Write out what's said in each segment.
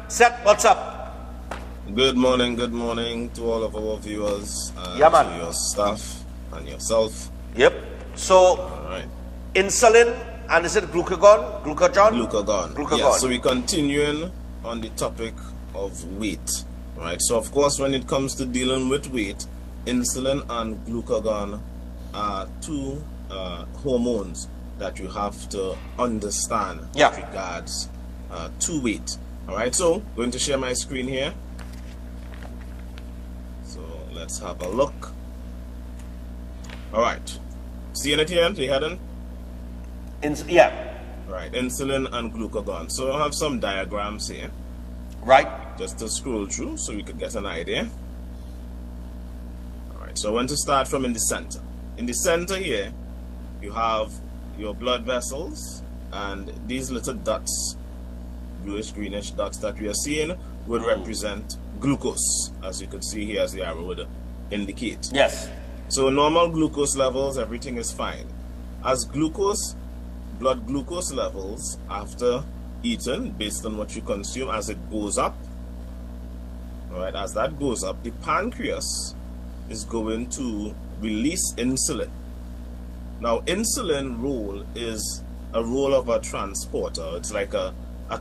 Seth, what's up? Good morning to all of our viewers, Yeah, man. to your staff and yourself. Yep. So, All right. insulin, and is it glucagon? Glucagon. Yeah, so we're continuing on the topic of weight, right? So, of course, when it comes to dealing with weight, insulin and glucagon are two hormones that you have to understand with regards to weight. All right, so going to share my screen here. So let's have a look. All right, seeing it here, the heading? Yeah. Right, insulin and glucagon. So I have some diagrams here. Right. Just to scroll through so we could get an idea. All right, so I want to start from in the center. In the center here, you have your blood vessels, and these little dots, bluish greenish dots that we are seeing, would represent glucose, as you can see here, as the arrow would indicate. Yes. So normal glucose levels, everything is fine. As blood glucose levels after eating, based on what you consume, as it goes up, all right, as that goes up, the pancreas is going to release insulin. Now, insulin role is a role of a transporter. It's like a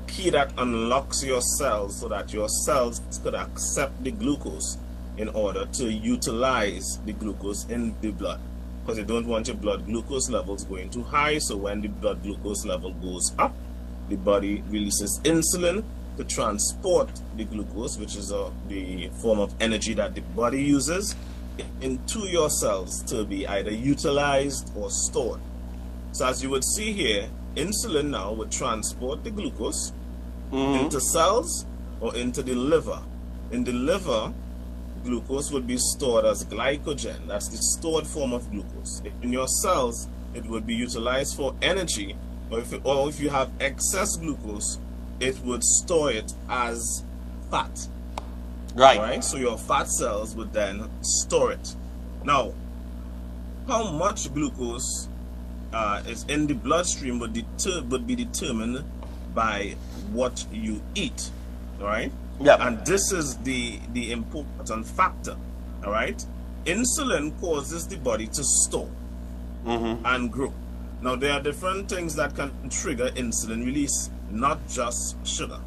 key that unlocks your cells so that your cells could accept the glucose in order to utilize the glucose in the blood, because you don't want your blood glucose levels going too high. So when the blood glucose level goes up, the body releases insulin to transport the glucose, which is the form of energy that the body uses, into your cells to be either utilized or stored. So as you would see here, insulin now would transport the glucose into cells or into the liver. In the liver, glucose would be stored as glycogen. That's the stored form of glucose. In your cells, it would be utilized for energy, or if you have excess glucose, it would store it as fat. Right. All right, so your fat cells would then store it. Now, how much glucose is in the bloodstream would be determined by what you eat. All right. Yeah. And this is the important factor. All right. Insulin causes the body to store and grow. Now, there are different things that can trigger insulin release, not just sugar.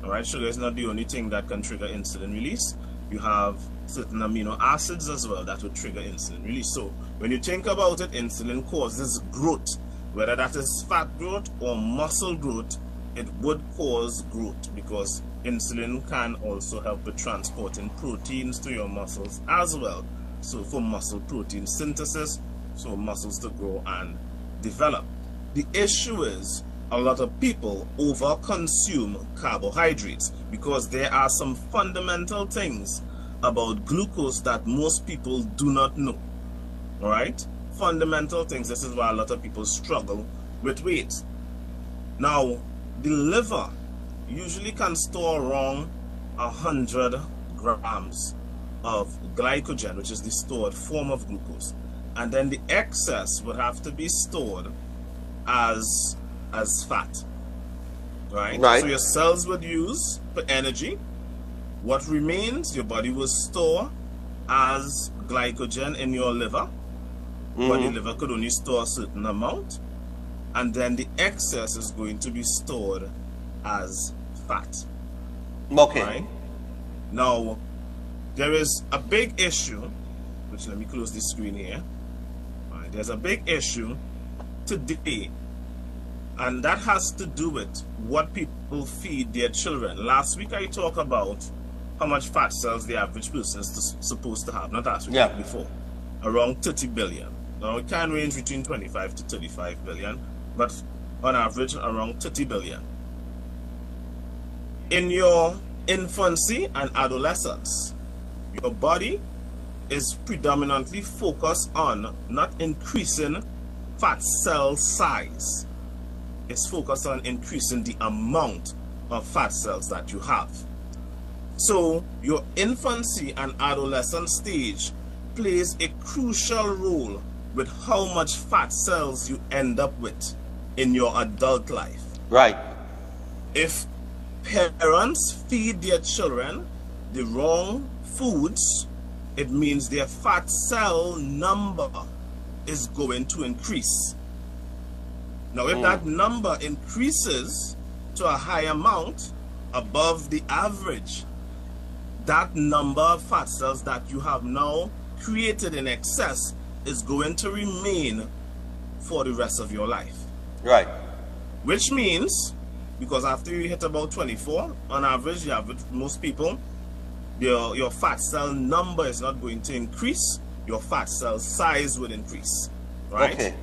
All right, sugar is not the only thing that can trigger insulin release. You have certain amino acids as well that would trigger insulin release. So when you think about it, insulin causes growth, whether that is fat growth or muscle growth. It would cause growth because insulin can also help with transporting proteins to your muscles as well. So for muscle protein synthesis, so muscles to grow and develop. The issue is a lot of people overconsume carbohydrates because there are some fundamental things about glucose that most people do not know. All right, fundamental things. This is why a lot of people struggle with weight. Now, the liver usually can store around 100 grams of glycogen, which is the stored form of glucose, and then the excess would have to be stored as fat. Right? So your cells would use for energy. What remains, your body will store as glycogen in your liver, but the liver could only store a certain amount, and then the excess is going to be stored as fat. Okay. Right? Now, there is a big issue, which let me close this screen here. Right, there's a big issue today, and that has to do with what people feed their children. Last week I talked about how much fat cells the average person is supposed to have, not last week, before. Around 30 billion. Now it can range between 25 to 35 billion, but on average around 30 billion. In your infancy and adolescence, your body is predominantly focused on not increasing fat cell size. It's focused on increasing the amount of fat cells that you have. So your infancy and adolescent stage plays a crucial role with how much fat cells you end up with in your adult life. Right. If parents feed their children the wrong foods, it means their fat cell number is going to increase. Now, if that number increases to a high amount above the average, that number of fat cells that you have now created in excess is going to remain for the rest of your life. Right. Which means, because after you hit about 24, on average, most people, your fat cell number is not going to increase, your fat cell size will increase. Right? Okay.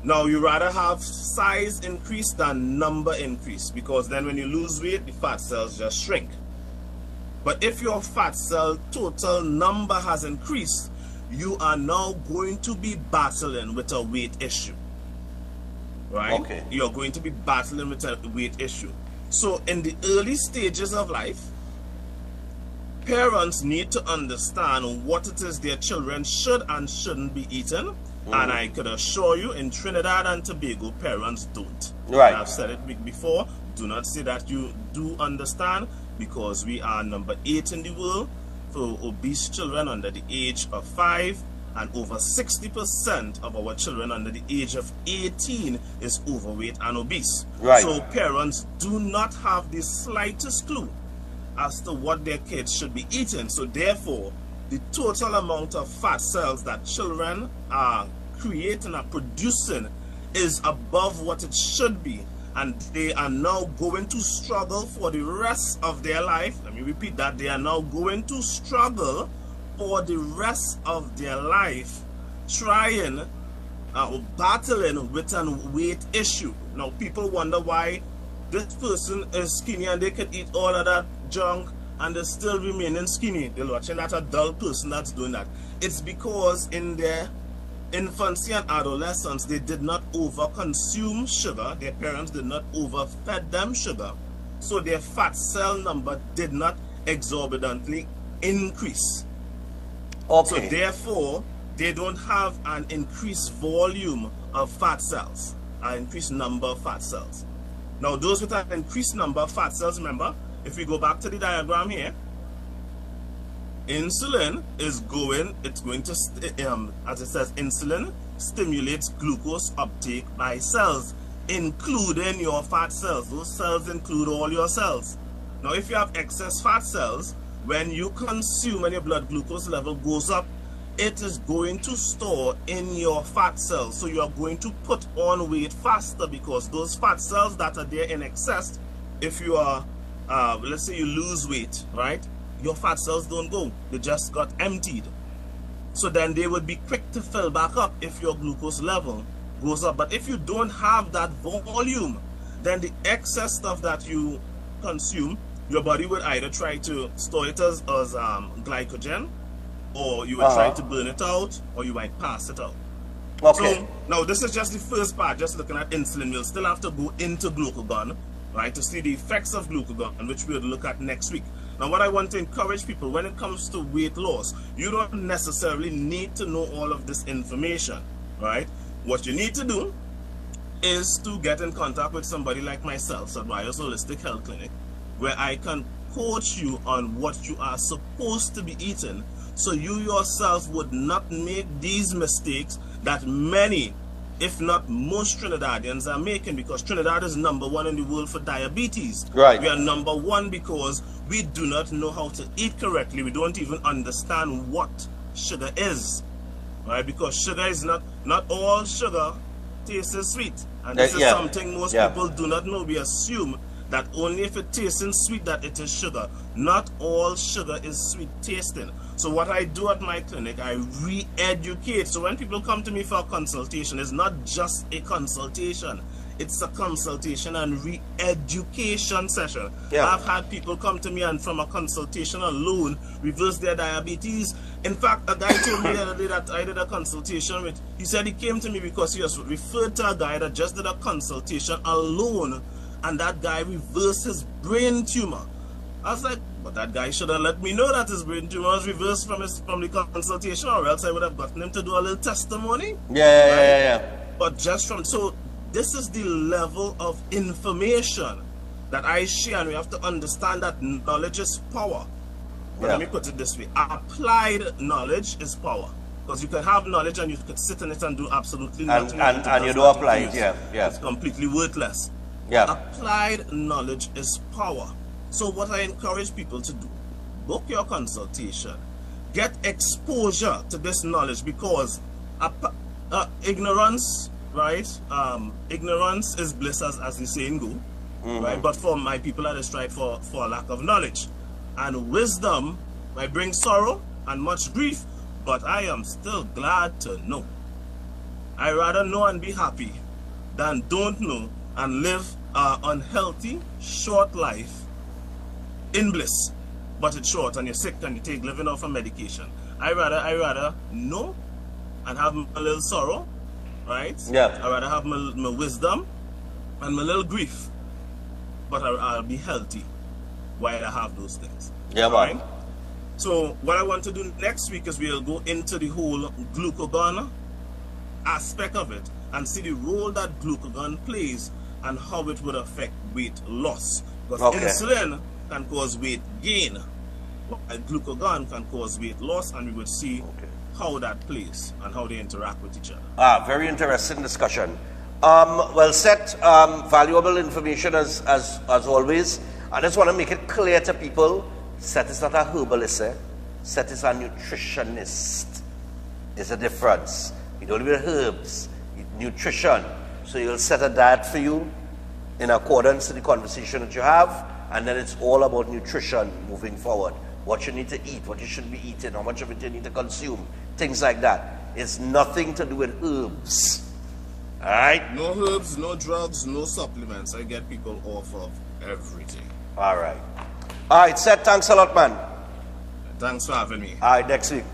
Now, you rather have size increase than number increase, because then when you lose weight, the fat cells just shrink. But if your fat cell total number has increased, you are now going to be battling with a weight issue. Right? Okay. You're going to be battling with a weight issue. So in the early stages of life, parents need to understand what it is their children should and shouldn't be eating. And I could assure you, in Trinidad and Tobago, parents don't. Right. I've said it before. Do not say that you do understand, because we are number 8 in the world for obese children under the age of 5, and over 60% of our children under the age of 18 is overweight and obese. Right. So parents do not have the slightest clue as to what their kids should be eating. So therefore, the total amount of fat cells that children are creating and producing is above what it should be, and they are now going to struggle for the rest of their life. Let me repeat that. They are now going to struggle for the rest of their life trying battling with a weight issue. Now people wonder why this person is skinny and they can eat all of that junk and they still remaining skinny. They're watching that a dull person that's doing that. It's because in their infancy and adolescence, they did not over-consume sugar. Their parents did not overfed them sugar. So their fat cell number did not exorbitantly increase. Okay. So therefore, they don't have an increased volume of fat cells, an increased number of fat cells. Now, those with an increased number of fat cells, remember, if we go back to the diagram here, insulin is going, it's going to, as it says, insulin stimulates glucose uptake by cells, including your fat cells. Those cells include all your cells. Now, if you have excess fat cells, when you consume and your blood glucose level goes up, it is going to store in your fat cells. So you are going to put on weight faster, because those fat cells that are there in excess, if you are, let's say you lose weight, right? Your fat cells don't go. They just got emptied. So then they would be quick to fill back up if your glucose level goes up. But if you don't have that volume, then the excess stuff that you consume, your body would either try to store it as glycogen, or you would try to burn it out, or you might pass it out. Okay. So now this is just the first part, just looking at insulin. We'll still have to go into glucagon, right, to see the effects of glucagon, which we'll look at next week. Now, what I want to encourage people, when it comes to weight loss, you don't necessarily need to know all of this information, right? What you need to do is to get in contact with somebody like myself, Sadwayo's Holistic Health Clinic, where I can coach you on what you are supposed to be eating, so you yourself would not make these mistakes that many, if not most Trinidadians are making, because Trinidad is #1 in the world for diabetes. Right. We are #1 because we do not know how to eat correctly. We don't even understand what sugar is, right? Because sugar is not all sugar tastes sweet. And this is something most people do not know. We assume that only if it tastes sweet that it is sugar. Not all sugar is sweet tasting. So what I do at my clinic, I re-educate. So when people come to me for a consultation, it's not just a consultation. It's a consultation and re-education session. Yeah. I've had people come to me and from a consultation alone reverse their diabetes. In fact, a guy told me the other day that I did a consultation with, he said he came to me because he was referred to a guy that just did a consultation alone, and that guy reversed his brain tumor. I was like, but that guy should have let me know that his brain tumor was reversed from the consultation, or else I would have gotten him to do a little testimony. Yeah. But just from, so this is the level of information that I share, and we have to understand that knowledge is power. But let me put it this way. Applied knowledge is power. Because you can have knowledge and you could sit in it and do absolutely nothing. And you don't apply it, It's completely worthless. Applied knowledge is power. So what I encourage people to do, book your consultation. Get exposure to this knowledge, because ignorance, right? Ignorance is bliss, as the saying go, right? But for my people that strive for a lack of knowledge. And wisdom might bring sorrow and much grief, but I am still glad to know. I rather know and be happy than don't know and live an unhealthy, short life in bliss. But it's short and you're sick and you take living off a medication. I rather know and have a little sorrow, right? I rather have my wisdom and my little grief, but I'll be healthy while I have those things. Right? So what I want to do next week is we'll go into the whole glucagon aspect of it and see the role that glucagon plays and how it would affect weight loss. Because insulin can cause weight gain, while glucagon can cause weight loss, and we would see how that plays and how they interact with each other. Very interesting discussion. Well, Seth, valuable information as always. I just want to make it clear to people, Seth is not a herbalist, Seth is a nutritionist. There's a difference. You don't eat herbs, nutrition. So he'll set a diet for you in accordance to the conversation that you have, and then it's all about nutrition moving forward. What you need to eat, what you should be eating, how much of it you need to consume, things like that. It's nothing to do with herbs. Alright? No herbs, no drugs, no supplements. I get people off of everything. Alright. Alright, Seth, thanks a lot, man. Thanks for having me. Alright, next week.